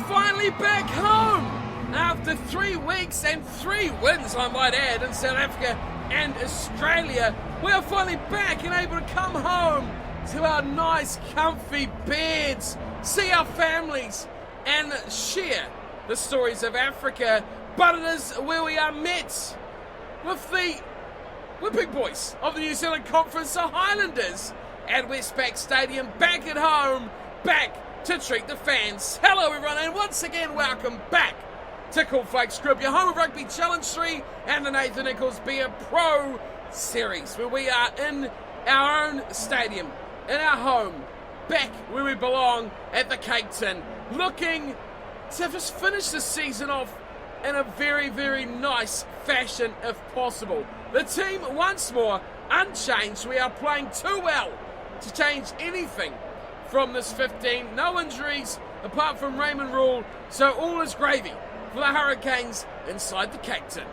finally back home after 3 weeks and 3 wins, I might add, in South Africa and Australia. We are finally back and able to come home to our nice, comfy beds, see our families, and share the stories of Africa. But it is where we are met with the big boys of the New Zealand Conference, the Highlanders, at Westpac Stadium, back at home, back to treat the fans. Hello everyone, and once again welcome back to Cornflakes Group, your home of Rugby Challenge 3 and the Nathan Nicholls Be A Pro series, where we are in our own stadium, in our home, back where we belong at the Cape Tin, looking to just finish the season off in a very, very nice fashion if possible. The team once more unchanged. We are playing too well to change anything from this 15. No injuries apart from Raymond Rule, so all is gravy for the Hurricanes inside the Cape Tin.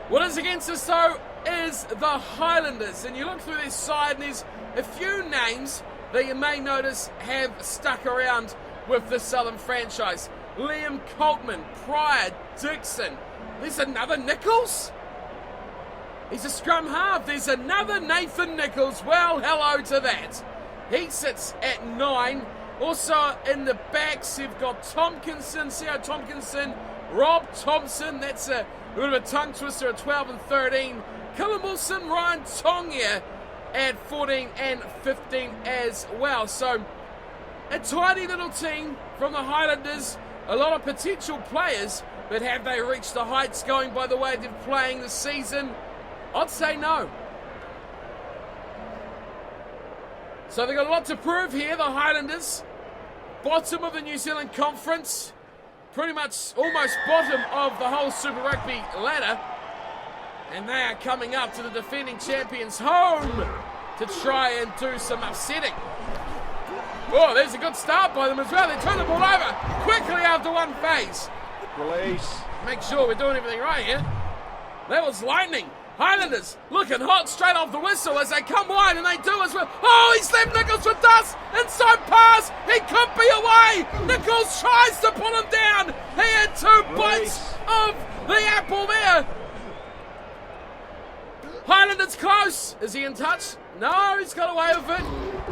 What is against us though is the Highlanders, and you look through this side and there's a few names that you may notice have stuck around with the Southern franchise. Liam Coltman, Pryor, Dixon. There's another Nicholls? He's a scrum half. There's another Nathan Nicholls. Well, hello to that. He sits at 9. Also in the backs, you've got Tompkinson, Seo Tompkinson, Rob Thompson. That's a bit of a tongue twister at 12 and 13. Callum Wilson, Ryan Tongia at 14 and 15 as well. So a tidy little team from the Highlanders. A lot of potential players, but have they reached the heights going by the way they're playing this season? I'd say no. So they've got a lot to prove here, the Highlanders. Bottom of the New Zealand Conference. Pretty much almost bottom of the whole Super Rugby ladder. And they are coming up to the defending champions' home to try and do some upsetting. Oh, there's a good start by them as well. They turn the ball over quickly after one phase. Release. Make sure we're doing everything right here. That was lightning. Highlanders looking hot straight off the whistle as they come wide, and they do as well. Oh, he's left Nicholls with dust. Inside pass. He could be away. Nicholls tries to pull him down. He had 2 bites of the apple there. Highlanders close. Is he in touch? No, he's got away with it.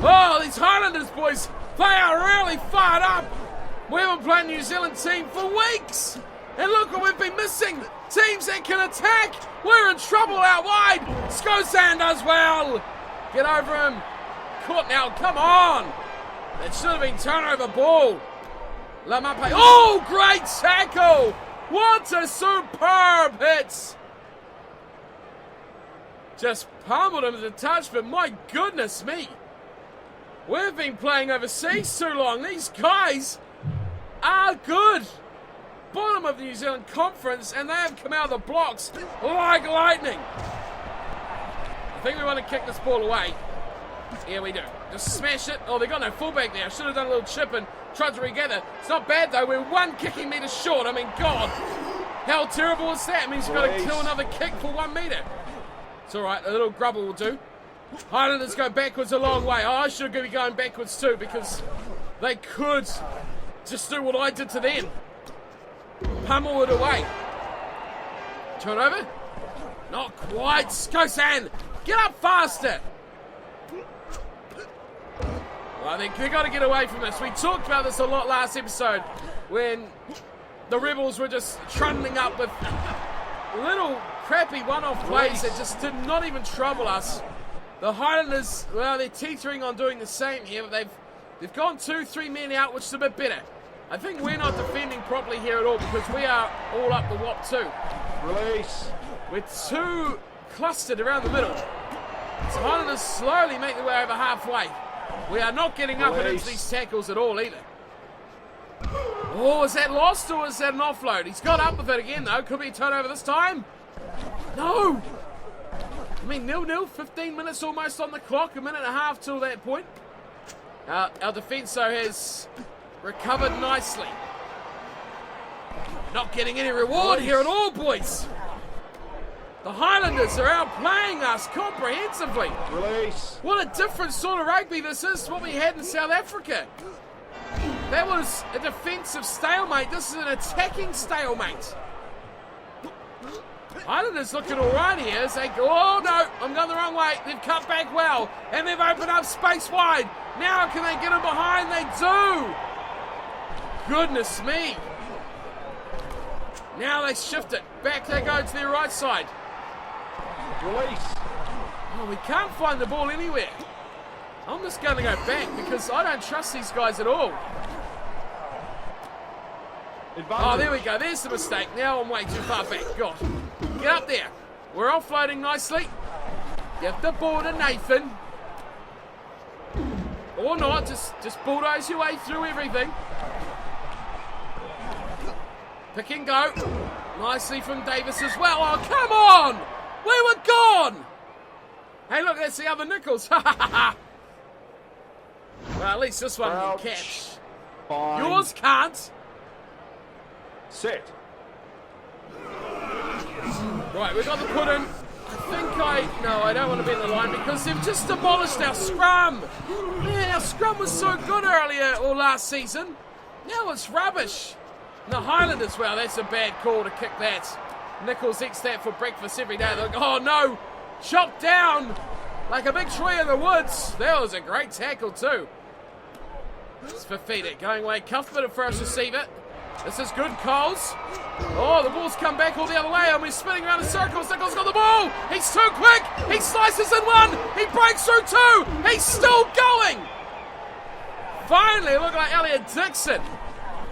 Oh, these Highlanders boys, they are really fired up. We haven't played a New Zealand team for weeks. And look what we've been missing. Teams that can attack. We're in trouble out wide. Skosan does well. Get over him. Caught now, come on. That should have been turnover ball. Lamape. Oh, great tackle. What a superb hit. Just pummeled him to the touch, but my goodness me. We've been playing overseas too long. These guys are good. Bottom of the New Zealand Conference, and they have come out of the blocks like lightning. I think we want to kick this ball away. Yeah, we do. Just smash it. Oh, they got no fullback there. Should have done a little chip and tried to regather. It's not bad, though. We're 1 kicking metre short. I mean, God. How terrible is that? It means you've got to kill another kick for 1 metre. It's all right. A little grubble will do. Highlanders go backwards a long way. Oh, I should be going backwards too, because they could just do what I did to them. Pummel it away. Turnover? Not quite. Skosan, get up faster. Well, they got to get away from this. We talked about this a lot last episode when the Rebels were just trundling up with little crappy one-off plays that just did not even trouble us. The Highlanders, well, they're teetering on doing the same here, but they've gone 2-3 men out, which is a bit better. I think we're not defending properly here at all because we are all up the wop too. Release. We're too clustered around the middle. So Highlanders slowly make their way over halfway. We are not getting up and into these tackles at all either. Oh, is that lost or is that an offload? He's got up with it again though. Could be a turnover this time. No. I mean, 0-0, 15 minutes almost on the clock, 1.5 minutes till that point. Our defence though has recovered nicely. Not getting any reward here at all, boys. The Highlanders are outplaying us comprehensively. Release. What a different sort of rugby this is to what we had in South Africa. That was a defensive stalemate. This is an attacking stalemate. Highlanders looking all right here as they go, oh no, I'm going the wrong way. They've cut back well, and they've opened up space wide. Now can they get them behind? They do. Goodness me. Now they shift it. Back they go to their right side. Release. Oh, we can't find the ball anywhere. I'm just going to go back because I don't trust these guys at all. Advantage. Oh, there we go. There's the mistake. Now I'm way too far back. God. Get up there. We're offloading nicely. Give the ball to Nathan. Or not. Just bulldoze your way through everything. Pick and go. Nicely from Davis as well. Oh, come on! We were gone! Hey, look, that's the other Nicholls. Well, at least this one can catch. Fine. Yours can't. Set. Right, we've got the put in. No, I don't want to be in the line because they've just demolished our scrum. Man, our scrum was so good earlier or last season. Now it's rubbish. And the Highlanders, well, that's a bad call to kick that. Nicholls eats that for breakfast every day. They're like, oh no, chopped down like a big tree in the woods. That was a great tackle too. It's Fafita going away. Cuthbert at first receive it. This is good, Coles. Oh, the ball's come back all the other way, and we're spinning around in circles. Nicholls got the ball. He's too quick. He slices in one. He breaks through two. He's still going. Finally, look like Elliot Dixon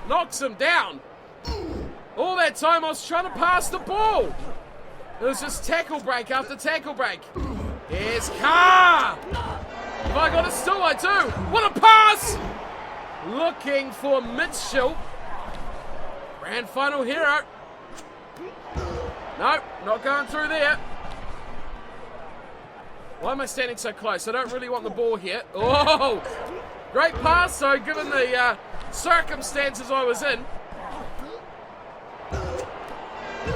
knocks him down. All that time I was trying to pass the ball. It was just tackle break after tackle break. Here's Carr. Have I got a still? I do. What a pass. Looking for Mitchell. Grand final hero. Nope, not going through there. Why am I standing so close? I don't really want the ball here. Oh, great pass though, given the circumstances I was in.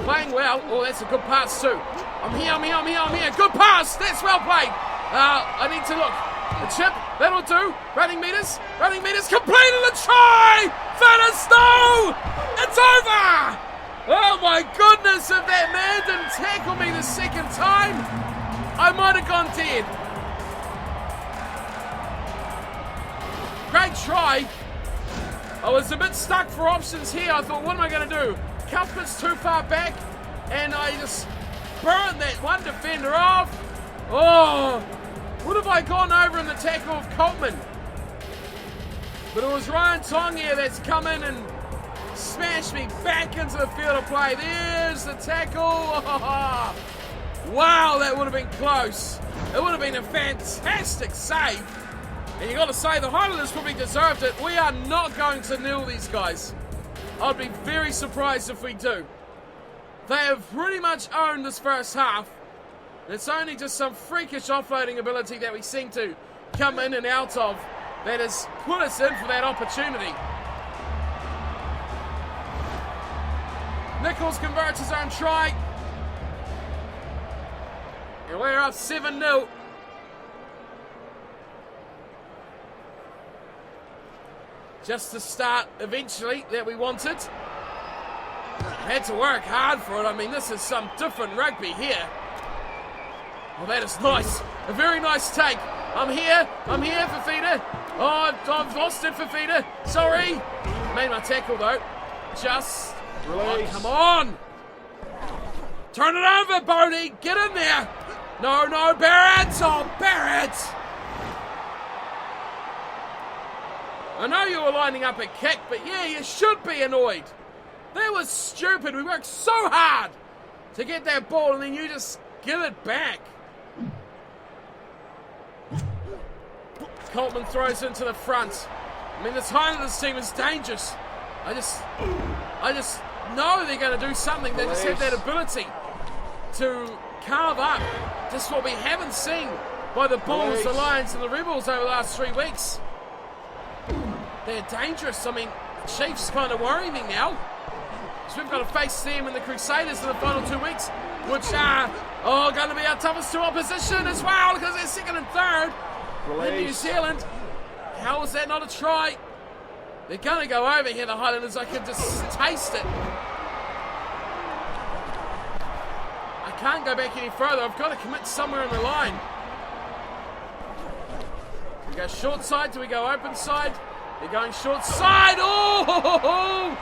Playing well. Oh, that's a good pass too. I'm here. Good pass. That's well played. I need to look. The chip, that'll do. Running meters, completed the try! Finished, no! It's over! Oh my goodness, if that man didn't tackle me the second time, I might have gone dead. Great try. I was a bit stuck for options here. I thought, what am I going to do? Cuthbert's too far back, and I just burned that one defender off. Oh! Would have I gone over in the tackle of Coltman? But it was Ryan Tong here that's come in and smashed me back into the field of play. There's the tackle. Oh, wow, that would have been close. It would have been a fantastic save. And you got to say, the Highlanders probably deserved it. We are not going to nil these guys. I'd be very surprised if we do. They have pretty much owned this first half. It's only just some freakish offloading ability that we seem to come in and out of that has put us in for that opportunity. Nicholls converts his own try. And we're up 7-0. Just the start, eventually, that we wanted. Had to work hard for it. I mean, this is some different rugby here. Oh, that is nice. A very nice take. I'm here, Fafita. Oh, I've lost it, Fafita. Sorry. Made my tackle, though. Just. Release. Oh, come on. Turn it over, Bodie. Get in there. No, Barrett. Oh, Barrett. I know you were lining up a kick, but yeah, you should be annoyed. That was stupid. We worked so hard to get that ball, and then you just give it back. Coltman throws into the front. I mean, this Highlanders team is dangerous. I just know they're going to do something. They just have that ability to carve up just what we haven't seen by the Bulls, the Lions, and the Rebels over the last 3 weeks. They're dangerous. I mean, the Chiefs kind of worry me now. So we've got to face them and the Crusaders in the final 2 weeks, which are going to be our toughest two opposition as well because they're second and third. In New Zealand. How is that not a try? They're going to go over here, the Highlanders. I can just taste it. I can't go back any further. I've got to commit somewhere in the line. Do we go short side? Do we go open side? They're going short side. Oh!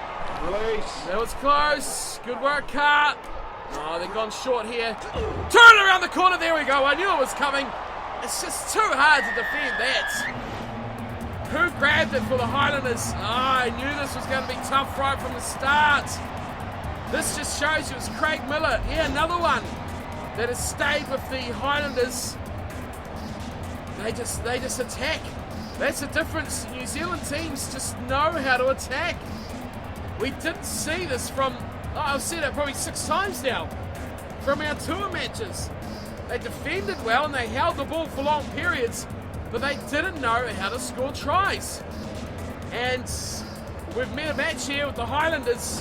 Release. That was close. Good work, Carr. Oh, they've gone short here. Turn around the corner. There we go. I knew it was coming. It's just too hard to defend that. Who grabbed it for the Highlanders? I knew this was going to be tough right from the start. This just shows you it's Craig Miller. Yeah, another one that has stayed with the Highlanders. They just attack. That's the difference. New Zealand teams just know how to attack. We didn't see this from, I've said it probably 6 times now, from our tour matches. They defended well and they held the ball for long periods, but they didn't know how to score tries. And we've met a match here with the Highlanders,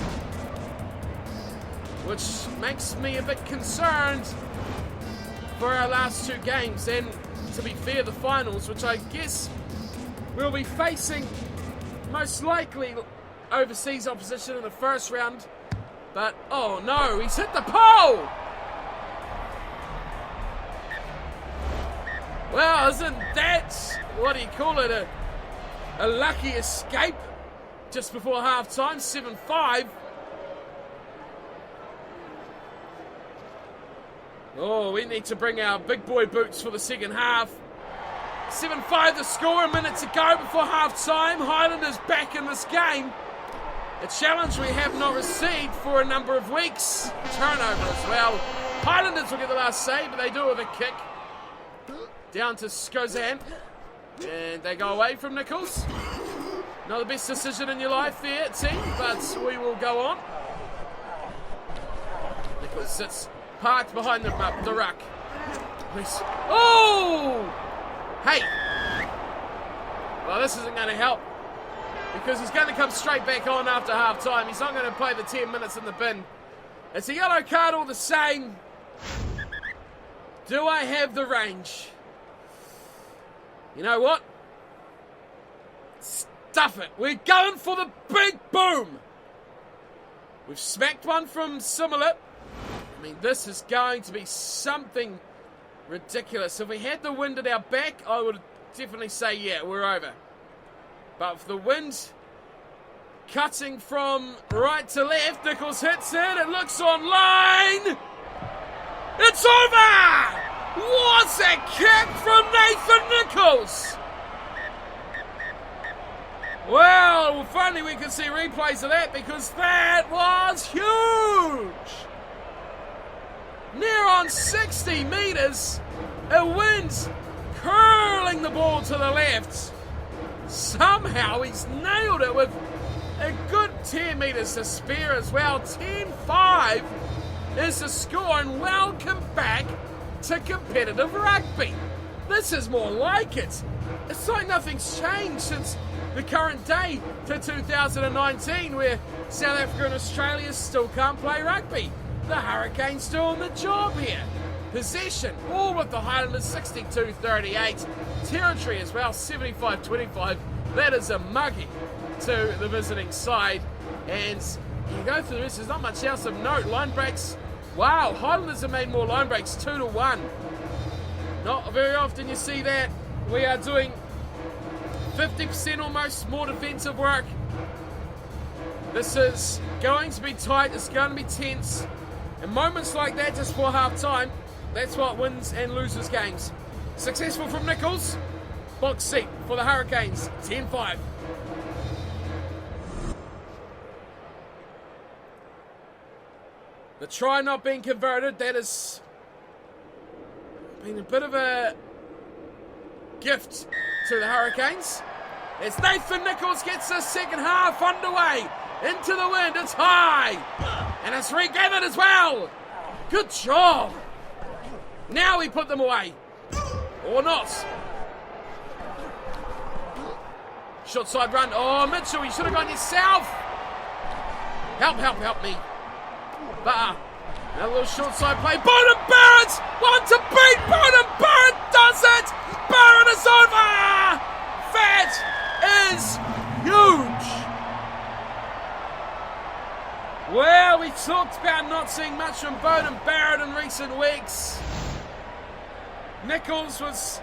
which makes me a bit concerned for our last 2 games. And to be fair, the finals, which I guess we'll be facing most likely overseas opposition in the first round. But, oh no, he's hit the pole! Well, isn't that, what do you call it, a lucky escape just before half-time, 7-5. Oh, we need to bring our big boy boots for the second half. 7-5 the score, a minute to go before half-time. Highlanders back in this game. A challenge we have not received for a number of weeks. Turnover as well. Highlanders will get the last save, but they do it with a kick. Down to Skozan. And they go away from Nicholls. Not the best decision in your life there, team, but we will go on. Nicholls sits parked behind the ruck. Oh! Hey! Well, this isn't going to help, because he's going to come straight back on after half-time. He's not going to play the 10 minutes in the bin. It's a yellow card all the same. Do I have the range? You know what? Stuff it. We're going for the big boom. We've smacked one from similar. I mean, this is going to be something ridiculous. If we had the wind at our back, I would definitely say, yeah, we're over. But with the wind cutting from right to left, Nicholls hits it. It looks on line. It's over! What's a kick from Nathan Nicholls? Well, finally we can see replays of that, because that was huge. Near on 60 metres, a wind curling the ball to the left. Somehow he's nailed it with a good 10 metres to spare as well. 10-5 is the score, and welcome back to competitive rugby. This is more like it. It's like nothing's changed since the current day to 2019, where South Africa and Australia still can't play rugby. The Hurricanes still on the job here. Possession, all with the Highlanders, 62-38. Territory as well, 75-25. That is a mugging to the visiting side. And you go through the rest, there's not much else of note. Line breaks, wow, Highlanders have made more line breaks, 2-1. Not very often you see that. We are doing 50% almost more defensive work. This is going to be tight, it's going to be tense. And moments like that just before half-time, that's what wins and loses games. Successful from Nicholls. Box seat for the Hurricanes, 10-5. The try not being converted, that has been a bit of a gift to the Hurricanes. As Nathan Nicholls gets the second half underway. Into the wind, it's high. And it's regathered as well. Good job. Now we put them away. Or not. Short side run. Oh, Mitchell, you should have gone yourself. Help me. But another little short side play. Bowden Barrett! One to beat. Bowden Barrett does it. Barrett is over. That is Huge! Well, we talked about not seeing much from Beauden Barrett in recent weeks. Nicholls was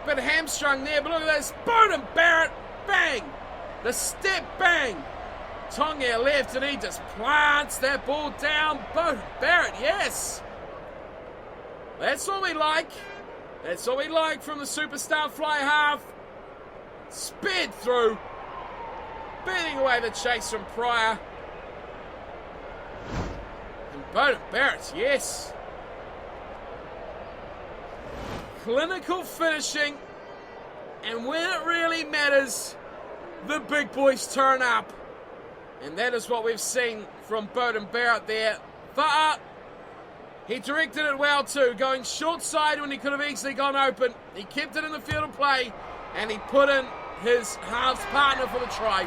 a bit hamstrung there, but look at this. Beauden Barrett, bang! The step bang! Tonga left and he just plants that ball down. Beauden Barrett, yes! That's what we like. That's what we like from the superstar fly half. Sped through. Beating away the chase from Pryor. And Beauden Barrett, yes. Clinical finishing. And when it really matters, the big boys turn up. And that is what we've seen from Beauden Barrett there. But he directed it well too, going short side when he could have easily gone open. He kept it in the field of play, and he put in his halves partner for the try.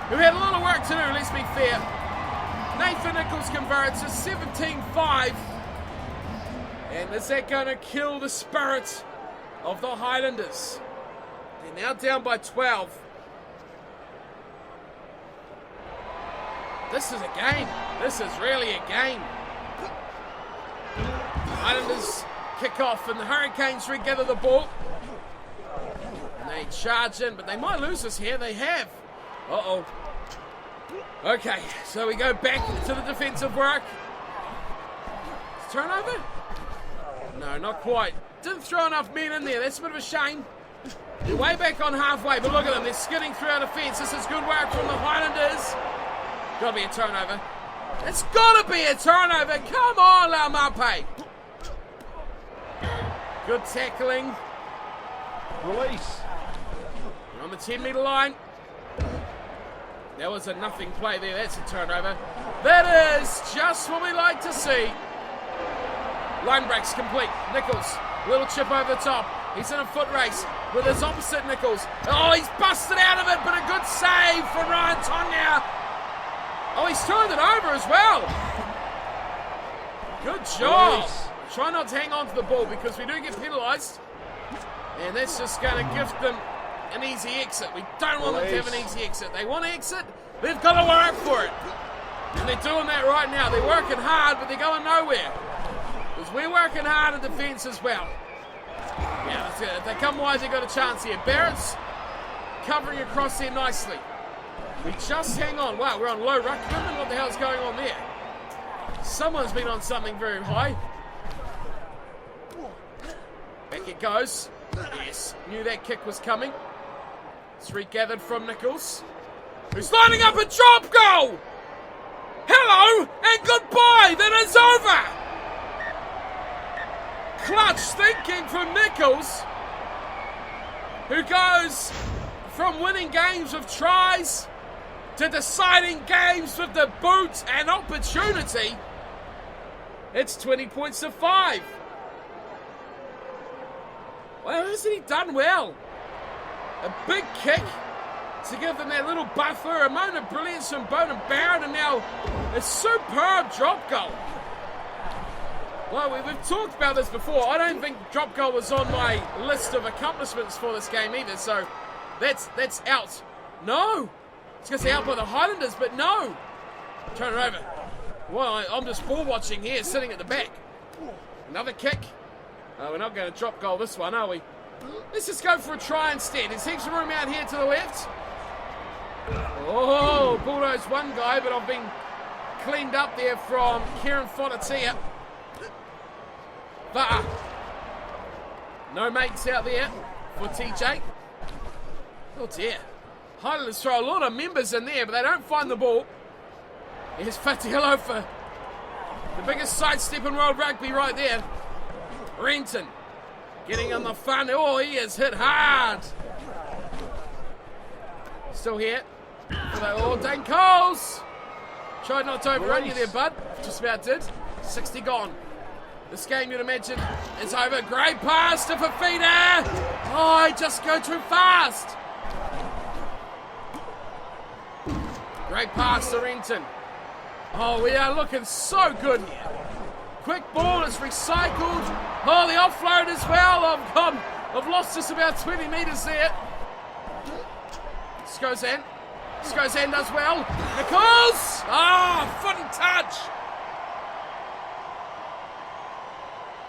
Who had a lot of work to do, let's be fair. Nathan Nicholls converts to 17-5. And is that going to kill the spirit of the Highlanders? They're now down by 12. This is a game. This is really a game. Highlanders kick off and the Hurricanes regather the ball. And they charge in, but they might lose this here. They have. Uh-oh. Okay, so we go back to the defensive work. Turnover? No, not quite. Didn't throw enough men in there. That's a bit of a shame. They're way back on halfway, but look at them. They're skidding through our defence. This is good work from the Highlanders. Gotta be a turnover. It's gotta be a turnover. Come on, Laumape. Good tackling. Release. On the 10-metre line. That was a nothing play there. That's a turnover. That is just what we like to see. Line breaks complete. Nicholls, little chip over the top. He's in a foot race with his opposite Nicholls. Oh, he's busted out of it, but a good save from Ryan Tonga. Oh, he's turned it over as well. Good job. Nice. Try not to hang on to the ball because we do get penalised. And that's just going to gift them an easy exit. We don't want them to have an easy exit. They want to exit, they've got to work for it. And they're doing that right now. They're working hard, but they're going nowhere. Because we're working hard in defence as well. Yeah, that's it. If they come wide, they've got a chance here. Barrett's covering across here nicely. We just hang on. Wow, we're on low ruck equipment. What the hell's going on there? Someone's been on something very high. Back it goes. Yes, knew that kick was coming. It's regathered from Nicholls, who's lining up a drop goal. Hello and goodbye. That is over. Clutch thinking from Nicholls, who goes from winning games with tries to deciding games with the boot and opportunity. It's 20 points to 5. Well, hasn't he done well? A big kick to give them that little buffer, a moment of brilliance from Beauden Barrett, and now a superb drop goal. Well, we've talked about this before. I don't think drop goal was on my list of accomplishments for this game either, so that's out. No! It's going to say out by the Highlanders, but no! Turn it over. Well, I'm just ball watching here, sitting at the back. Another kick. We're not going to drop goal this one, are we? Let's just go for a try instead. There's heaps of room out here to the left. Oh, bulldoze one guy, but I've been cleaned up there from Kieran Fodatia. But no mates out there for TJ. Oh dear. Highlanders throw a lot of members in there, but they don't find the ball. Here's Fatiello for the biggest sidestep in World Rugby right there. Renton getting on the front. Oh, he is hit hard. Still here. Oh, Dan Coles. Tried not to overrun you there, bud. Just about did. 60 gone. This game, you'd imagine, is over. Great pass to Fafita. Oh, I just go too fast. Great pass to Renton. Oh, we are looking so good here. Quick ball is recycled. Oh, the offload as well. I've lost us about 20 metres there. Skozan. Skozan does well. Nicholls! Oh, foot and touch.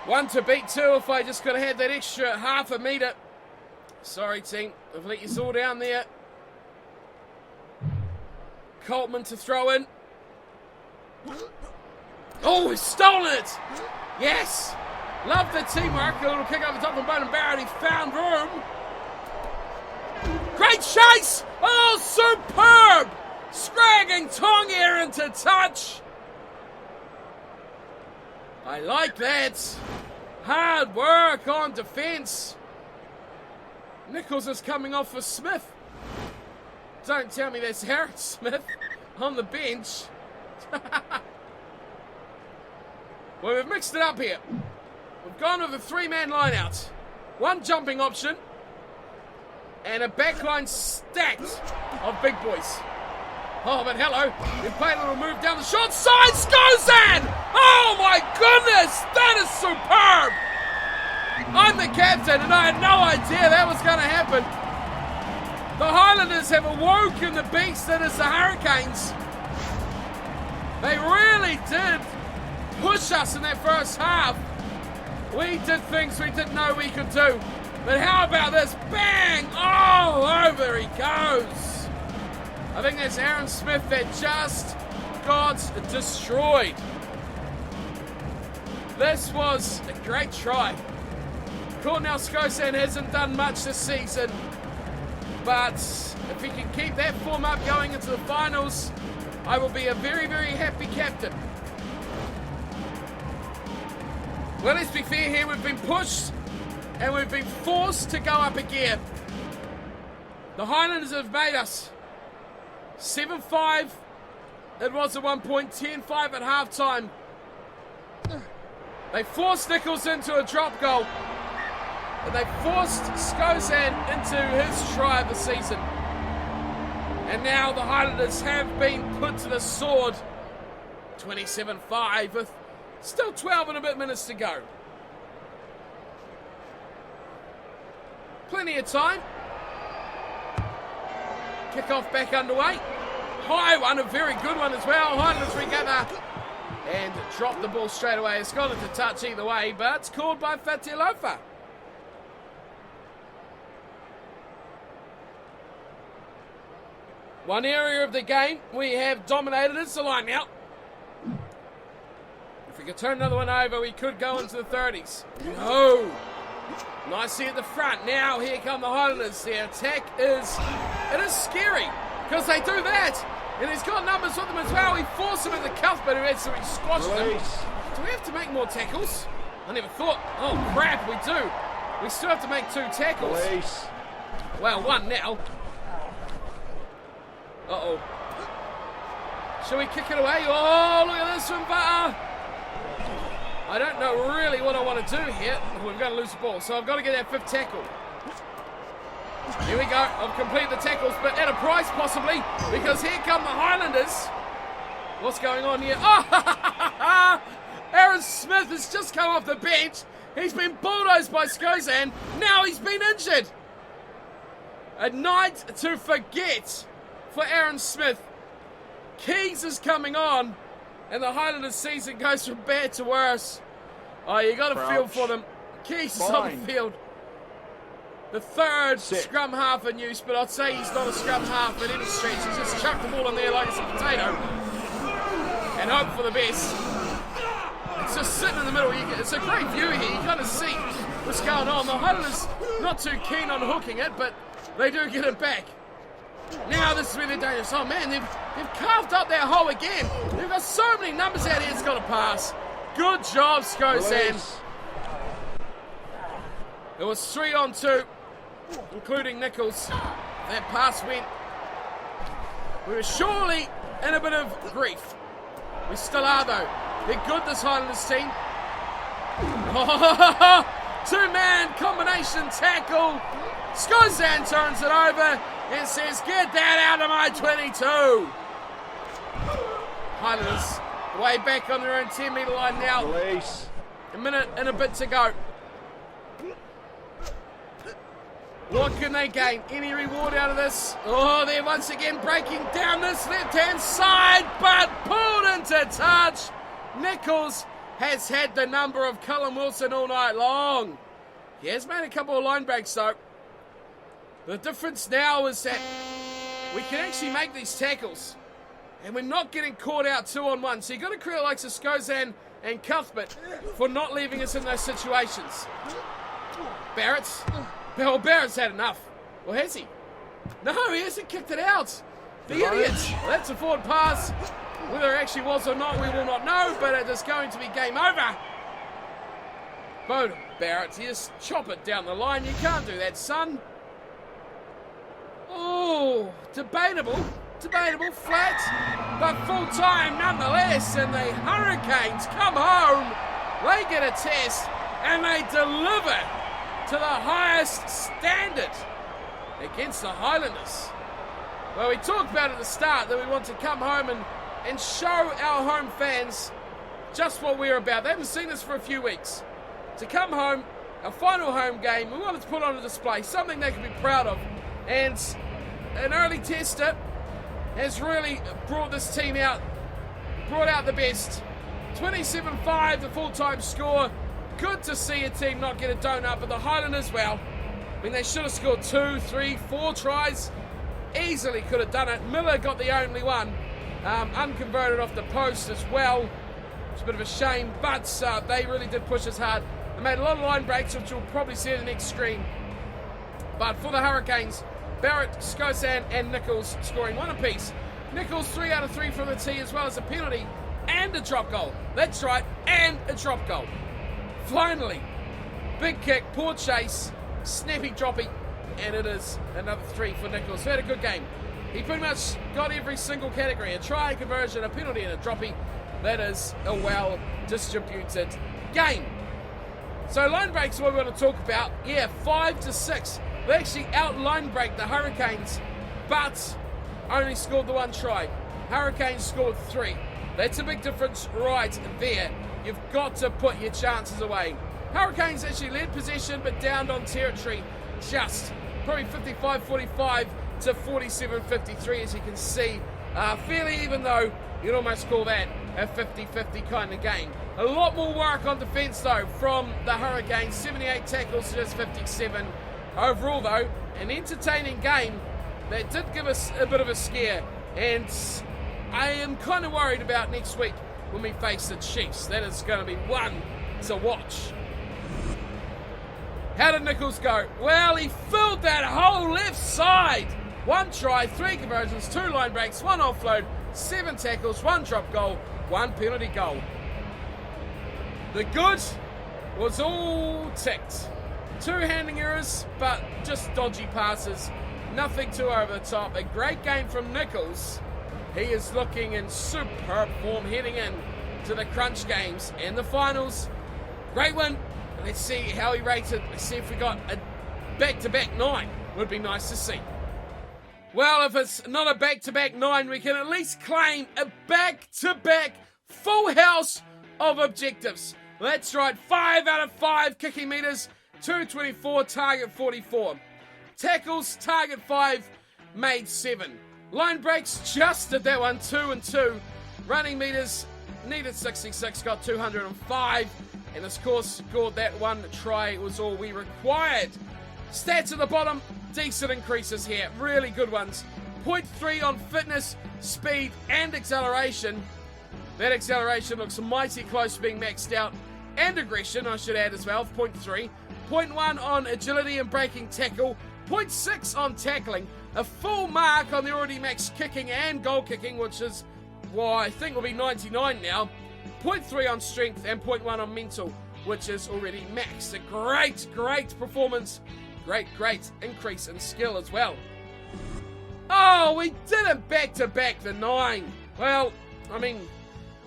1 to beat 2 if I just could have had that extra half a metre. Sorry, team. I've let you all down there. Coltman to throw in. Oh, he's stolen it! Yes! Love the teamwork. A little kick over the top from Bowden Barrett. He found room. Great chase! Oh, superb! Scragging Tonga into touch. I like that. Hard work on defence. Nicholls is coming off for Smith. Don't tell me that's Aaron Smith on the bench. Well, we've mixed it up here. We've gone with a 3-man line-out. 1 jumping option. And a backline stacked of big boys. Oh, but hello. They play a little move down the short side. Skozan! Oh, my goodness! That is superb! I'm the captain, and I had no idea that was going to happen. The Highlanders have awoken the beast that is the Hurricanes. They really did push us in that first half. We did things we didn't know we could do. But how about this? Bang! Oh, over he goes. I think that's Aaron Smith that just got destroyed. This was a great try. Cornell Skozan hasn't done much this season, but if he can keep that form up going into the finals, I will be a very, very happy captain. Well, let's be fair here. We've been pushed and we've been forced to go up a gear. The Highlanders have made us 7-5. It was at one point 10-5 at halftime. They forced Nicholls into a drop goal. And they forced Skozan into his try of the season. And now the Highlanders have been put to the sword. 27-5 with still 12 and a bit minutes to go. Plenty of time. Kick-off back underway. High one, a very good one as well. Highlanders regather and drop the ball straight away. It's gone into touch either way, but it's called by Fatialofa. One area of the game we have dominated. It's the line now. If we could turn another one over, we could go into the 30s. No. Nicely at the front. Now here come the Highlanders. The attack is scary because they do that. And he's got numbers with them as well. He forced him in the cuff, but he absolutely squashed him. Do we have to make more tackles? I never thought. Oh, crap, we do. We still have to make 2 tackles. Well, 1 now. Uh-oh. Shall we kick it away? Oh, look at this one, Butter. I don't know really what I want to do here. We're going to lose the ball, so I've got to get that 5th tackle. Here we go. I've completed the tackles, but at a price possibly, because here come the Highlanders. What's going on here? Oh, Aaron Smith has just come off the bench. He's been bulldozed by Skozan. Now he's been injured. A night to forget for Aaron Smith. Keys is coming on, and the Highlanders season goes from bad to worse. Oh, you got to feel for them. Keys is on the field. The 3rd scrum half in use, but I'd say he's not a scrum half at any stretch. He's just chucked the ball in there like it's a potato and hope for the best. It's just sitting in the middle. It's a great view here. You kind of see what's going on. The Highlanders not too keen on hooking it, but they do get it back. Now this is where they're dangerous. Oh man, they've carved up that hole again. They've got so many numbers out here, it's got to pass. Good job, Skozan. It was 3 on 2, including Nicholls. That pass went. We were surely in a bit of grief. We still are though. They're good, this Highlanders team. Oh, 2-man combination tackle. Skozan turns it over and says, "Get that out of my 22." Highlanders way back on their own 10-metre line now. A minute and a bit to go. What can they gain? Any reward out of this? Oh, they're once again breaking down this left-hand side, but pulled into touch. Nicholls has had the number of Cullen Wilson all night long. He has made a couple of line breaks though. The difference now is that we can actually make these tackles. And we're not getting caught out 2-on-1. So you've got to credit like Skozan and Cuthbert for not leaving us in those situations. Barrett's had enough. Or has he? No, he hasn't kicked it out. The idiot. Well, that's a forward pass. Whether it actually was or not, we will not know, but it is going to be game over. Boom, Barrett, you just chop it down the line. You can't do that, son. Oh, debatable, flat, but full time nonetheless. And the Hurricanes come home. They get a test and they deliver to the highest standard against the Highlanders. Well, we talked about at the start that we want to come home and show our home fans just what we're about. They haven't seen us for a few weeks. To come home, our final home game, we wanted to put on a display, something they can be proud of. And an early tester has really brought this team out, brought out the best. 27-5, the full-time score. Good to see a team not get a donut, but the Highlanders, well, I mean, they should have scored 2, 3, 4 tries. Easily could have done it. Miller got the only one. Unconverted off the post as well. It's a bit of a shame, but they really did push us hard. They made a lot of line breaks, which you'll probably see in the next screen. But for the Hurricanes, Barrett, Skozan and Nicholls scoring one apiece. Nicholls 3 out of 3 from the tee, as well as a penalty and a drop goal. That's right, and a drop goal. Finally, big kick, poor chase, snappy droppy, and it is another 3 for Nicholls. He had a good game. He pretty much got every single category: a try, a conversion, a penalty, and a droppy. That is a well-distributed game. So line breaks are what we want to talk about. Yeah, 5-6. They actually out-line break the Hurricanes, but only scored the 1 try. Hurricanes scored 3. That's a big difference right there. You've got to put your chances away. Hurricanes actually led possession, but downed on territory just probably 55-45 to 47-53, as you can see. Fairly even, though you'd almost call that a 50-50 kind of game. A lot more work on defence, though, from the Hurricanes. 78 tackles to just 57. Overall, though, an entertaining game that did give us a bit of a scare. And I am kind of worried about next week when we face the Chiefs. That is going to be one to watch. How did Nicholls go? Well, he filled that whole left side. 1 try, 3 conversions, 2 line breaks, 1 offload, 7 tackles, 1 drop goal, 1 penalty goal. The good was all ticked. 2 handling errors, but just dodgy passes. Nothing too over the top. A great game from Nicholls. He is looking in superb form heading in to the crunch games and the finals. Great win. Let's see how he rated. Let's see if we got a back-to-back 9. Would be nice to see. Well, if it's not a back-to-back 9, we can at least claim a back-to-back full house of objectives. That's right, 5 out of 5 kicking metres, 224, target 44. Tackles, target 5, made 7. Line breaks, just did that one, 2 and 2. Running metres, needed 66, got 205. And of course, scored that 1 try, was all we required. Stats at the bottom, decent increases here, really good ones. 0.3 on fitness, speed and acceleration. That acceleration looks mighty close to being maxed out. And aggression, I should add as well, 0.3. 0.1 on agility and breaking tackle. 0.6 on tackling. A full mark on the already maxed kicking and goal kicking, which is, well, I think will be 99 now. 0.3 on strength and 0.1 on mental, which is already maxed. A great performance. Great increase in skill as well. Oh, we didn't back-to-back the 9. Well, I mean,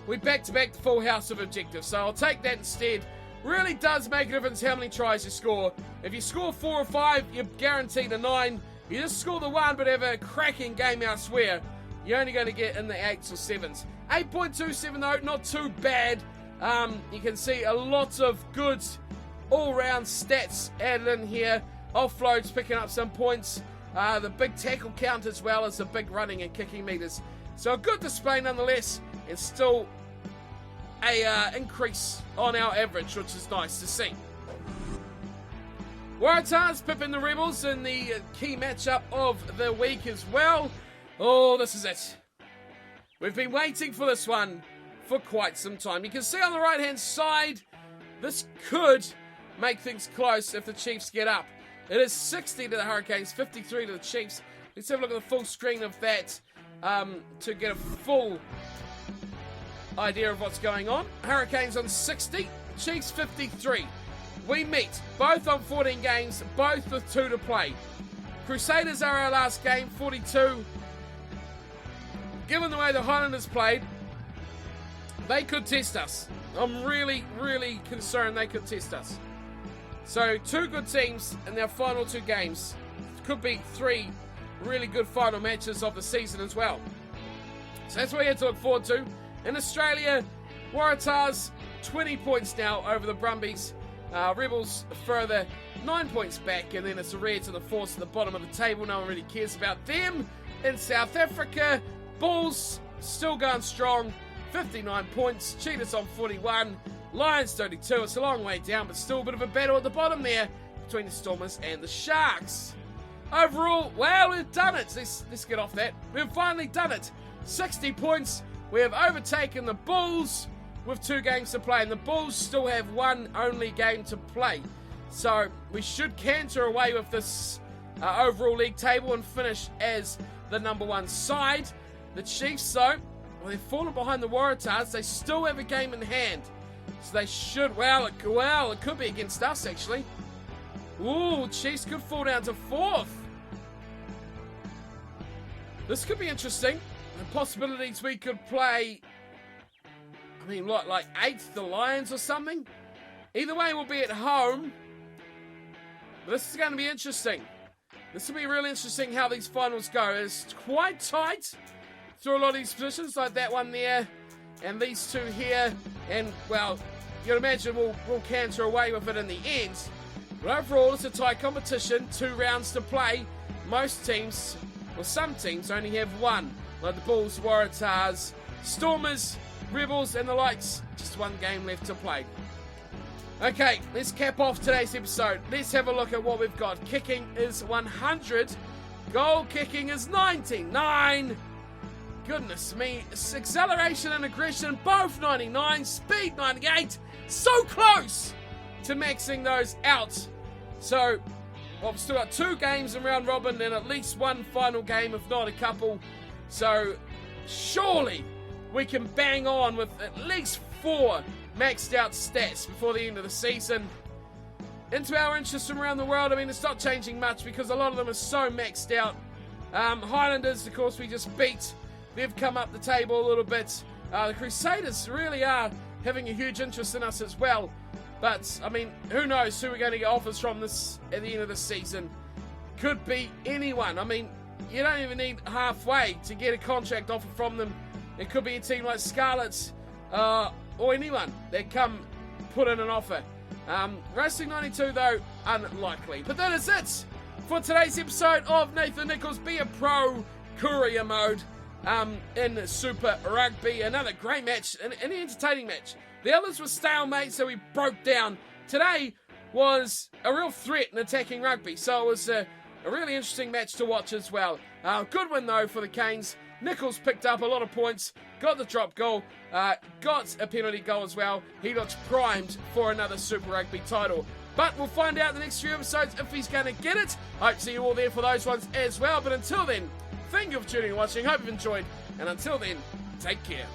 we back-to-back the full house of objectives, so I'll take that instead. Really does make a difference how many tries you score. If you score 4 or 5, you're guaranteed a 9. You just score the 1 but have a cracking game elsewhere, you're only going to get in the 8s or 7s. 8.27 though, not too bad. You can see a lot of good all-round stats added in here. offloads picking up some points. The big tackle count as well as the big running and kicking meters. So a good display nonetheless, and still a increase on our average, which is nice to see. Waratahs pipping the Rebels in the key matchup of the week as well. Oh, this is it. We've been waiting for this one for quite some time. You can see on the right-hand side, this could make things close if the Chiefs get up. It is 60 to the Hurricanes, 53 to the Chiefs. Let's have a look at the full screen of that to get a full idea of what's going on. Hurricanes on 60, Chiefs 53. We meet, both on 14 games, both with 2 to play. Crusaders are our last game, 42. Given the way the Highlanders played, they could test us. I'm really, really concerned they could test us. So 2 good teams in their final 2 games. Could be 3 really good final matches of the season as well. So that's what we had to look forward to. In Australia, Waratahs 20 points now over the Brumbies. Rebels further 9 points back, and then it's a Reds and the Force at the bottom of the table. No one really cares about them. In South Africa, Bulls still going strong, 59 points. Cheetahs on 41. Lions 32. It's a long way down, but still a bit of a battle at the bottom there between the Stormers and the Sharks. Overall, well, we've done it. Let's get off that. We've finally done it. 60 points. We have overtaken the Bulls with 2 games to play, and the Bulls still have 1 only game to play. So we should canter away with this overall league table and finish as the number 1 side. The Chiefs, though, well, they've fallen behind the Waratahs. They still have a game in hand. So they should, it could be against us, actually. Ooh, Chiefs could fall down to 4th. This could be interesting. The possibilities we could play, I mean, like 8th, the Lions or something. Either way, we'll be at home. But this is going to be interesting. This will be really interesting how these finals go. It's quite tight through a lot of these positions, like that one there, and these 2 here. And, well, you'd imagine we'll canter away with it in the end. But overall, it's a tight competition. 2 rounds to play. Most teams, well, some teams only have 1. Like the Bulls, Waratahs, Stormers, Rebels, and the likes. Just 1 game left to play. Okay, let's cap off today's episode. Let's have a look at what we've got. Kicking is 100. Goal kicking is 99. Goodness me. Acceleration and aggression, both 99. Speed, 98. So close to maxing those out. So, well, we've still got 2 games in round robin and at least 1 final game, if not a couple. So, surely we can bang on with at least 4 maxed out stats before the end of the season. Into our interests from around the world, I mean, it's not changing much because a lot of them are so maxed out. Highlanders, of course, we just beat. They've come up the table a little bit. The Crusaders really are having a huge interest in us as well. But, I mean, who knows who we're going to get offers from this at the end of the season. Could be anyone. I mean, you don't even need halfway to get a contract offer from them. It could be a team like Scarlets or anyone that come put in an offer. Wrestling 92, though, unlikely. But that is it for today's episode of Nathan Nicholls Be a Pro Courier Mode in Super Rugby. Another great match, an entertaining match. The others were stalemate, so we broke down. Today was a real threat in attacking rugby, so it was a really interesting match to watch as well. Good win, though, for the Canes. Nicholls picked up a lot of points, got the drop goal, got a penalty goal as well. He looks primed for another Super Rugby title. But we'll find out in the next few episodes if he's going to get it. I hope to see you all there for those ones as well. But until then, thank you for tuning and watching. Hope you've enjoyed. And until then, take care.